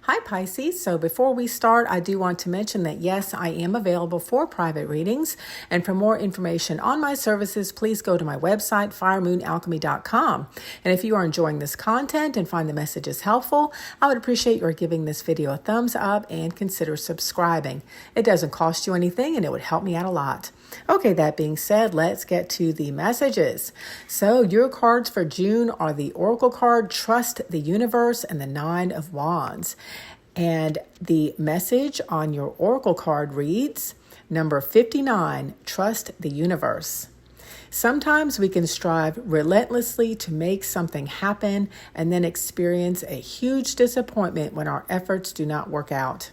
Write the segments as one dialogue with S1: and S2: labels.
S1: Hi Pisces. So before we start, I do want to mention that yes, I am available for private readings. And for more information on my services, please go to my website, firemoonalchemy.com. And if you are enjoying this content and find the messages helpful, I would appreciate your giving this video a thumbs up and consider subscribing. It doesn't cost you anything and it would help me out a lot. Okay, that being said, let's get to the messages. So your cards for June are the Oracle card, Trust the Universe, and the Nine of Wands. And the message on your Oracle card reads, number 59, Trust the Universe. Sometimes we can strive relentlessly to make something happen and then experience a huge disappointment when our efforts do not work out.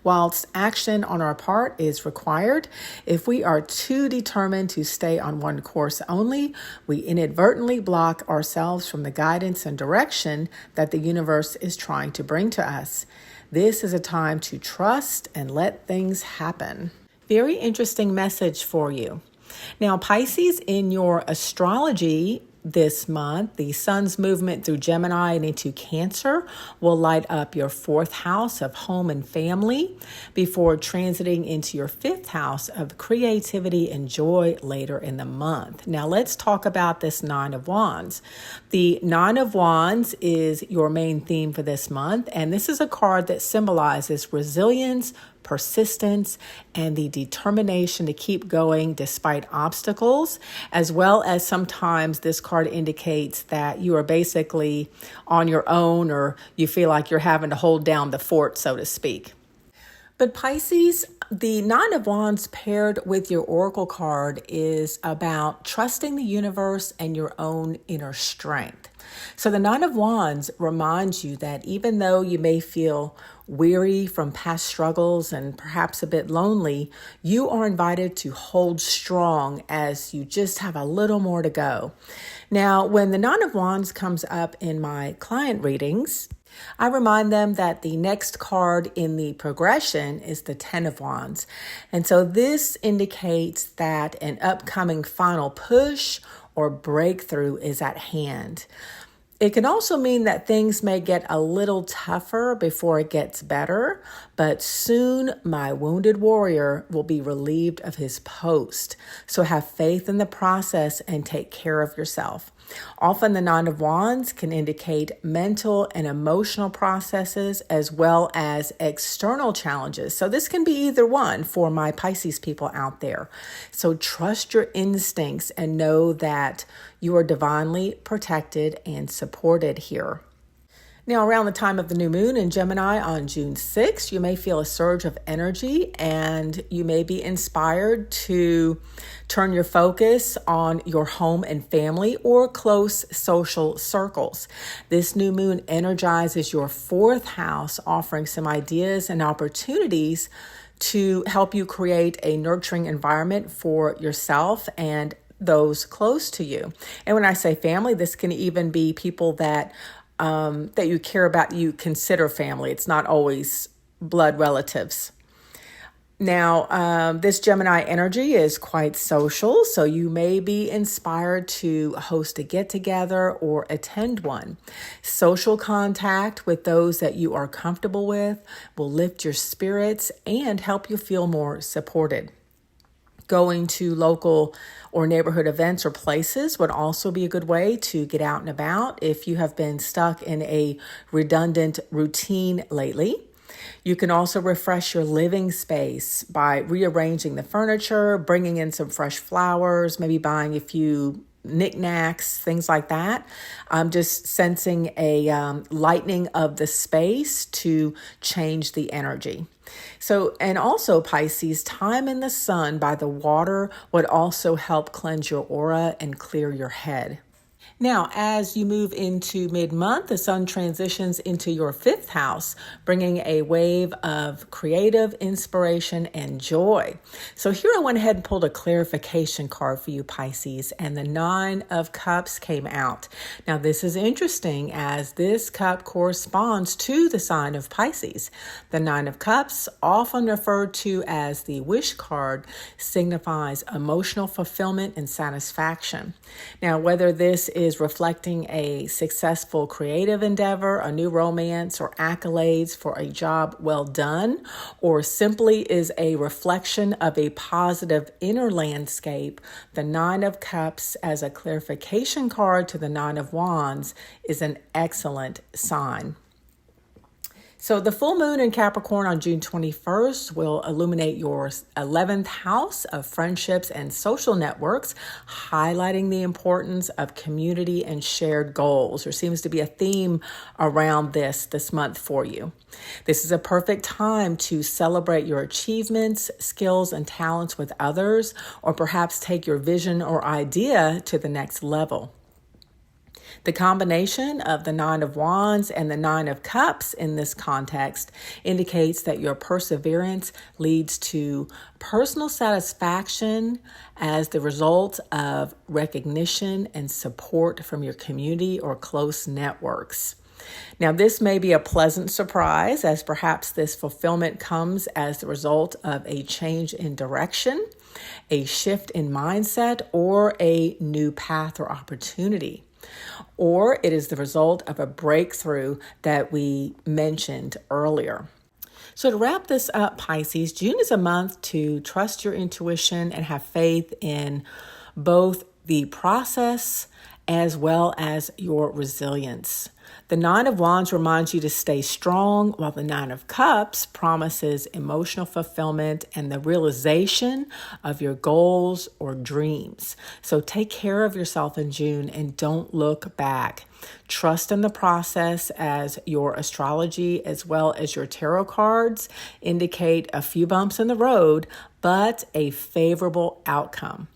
S1: Whilst action on our part is required, if we are too determined to stay on one course only, we inadvertently block ourselves from the guidance and direction that the universe is trying to bring to us. This is a time to trust and let things happen. Very interesting message for you. Now, Pisces, in your astrology this month, the sun's movement through Gemini and into Cancer will light up your fourth house of home and family before transiting into your fifth house of creativity and joy later in the month. Now let's talk about this Nine of Wands. The Nine of Wands is your main theme for this month, and this is a card that symbolizes resilience, persistence, and the determination to keep going despite obstacles, as well as sometimes this card indicates that you are basically on your own or you feel like you're having to hold down the fort, so to speak. But Pisces, the Nine of Wands paired with your Oracle card is about trusting the universe and your own inner strength. So the Nine of Wands reminds you that even though you may feel weary from past struggles and perhaps a bit lonely, you are invited to hold strong as you just have a little more to go. Now, when the Nine of Wands comes up in my client readings, I remind them that the next card in the progression is the Ten of Wands. And so this indicates that an upcoming final push or breakthrough is at hand. It can also mean that things may get a little tougher before it gets better, but soon my wounded warrior will be relieved of his post. So have faith in the process and take care of yourself. Often the Nine of Wands can indicate mental and emotional processes as well as external challenges. So this can be either one for my Pisces people out there. So trust your instincts and know that you are divinely protected and supported here. Now, around the time of the new moon in Gemini on June 6th, you may feel a surge of energy and you may be inspired to turn your focus on your home and family or close social circles. This new moon energizes your fourth house, offering some ideas and opportunities to help you create a nurturing environment for yourself and those close to you. And when I say family, this can even be people that you care about, you consider family. It's not always blood relatives. Now, this Gemini energy is quite social, so you may be inspired to host a get-together or attend one. Social contact with those that you are comfortable with will lift your spirits and help you feel more supported. Going to local or neighborhood events or places would also be a good way to get out and about if you have been stuck in a redundant routine lately. You can also refresh your living space by rearranging the furniture, bringing in some fresh flowers, maybe buying a few knickknacks, things like that. I'm just sensing a lightening of the space to change the energy. So, and also Pisces, time in the sun by the water would also help cleanse your aura and clear your head. Now, as you move into mid-month, the sun transitions into your fifth house, bringing a wave of creative inspiration and joy. So here I went ahead and pulled a clarification card for you, Pisces, and the Nine of Cups came out. Now, this is interesting as this cup corresponds to the sign of Pisces. The Nine of Cups, often referred to as the wish card, signifies emotional fulfillment and satisfaction. Now, whether this is is reflecting a successful creative endeavor, a new romance, or accolades for a job well done, or simply is a reflection of a positive inner landscape, the Nine of Cups as a clarification card to the Nine of Wands is an excellent sign. So the full moon in Capricorn on June 21st will illuminate your 11th house of friendships and social networks, highlighting the importance of community and shared goals. There seems to be a theme around this month for you. This is a perfect time to celebrate your achievements, skills, and talents with others, or perhaps take your vision or idea to the next level. The combination of the Nine of Wands and the Nine of Cups in this context indicates that your perseverance leads to personal satisfaction as the result of recognition and support from your community or close networks. Now, this may be a pleasant surprise, as perhaps this fulfillment comes as the result of a change in direction, a shift in mindset, or a new path or opportunity. Or it is the result of a breakthrough that we mentioned earlier. So to wrap this up, Pisces, June is a month to trust your intuition and have faith in both the process as well as your resilience. The Nine of Wands reminds you to stay strong, while the Nine of Cups promises emotional fulfillment and the realization of your goals or dreams. So take care of yourself in June and don't look back. Trust in the process, as your astrology as well as your tarot cards indicate a few bumps in the road, but a favorable outcome.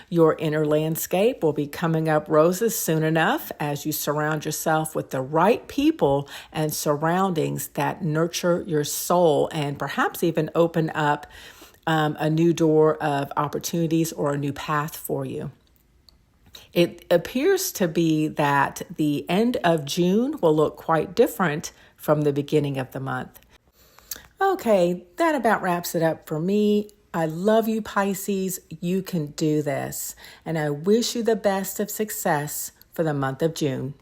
S1: Your inner landscape will be coming up roses soon enough as you surround yourself with the right people and surroundings that nurture your soul and perhaps even open up a new door of opportunities or a new path for you. It appears to be that the end of June will look quite different from the beginning of the month. Okay, that about wraps it up for me. I love you, Pisces. You can do this. And I wish you the best of success for the month of June.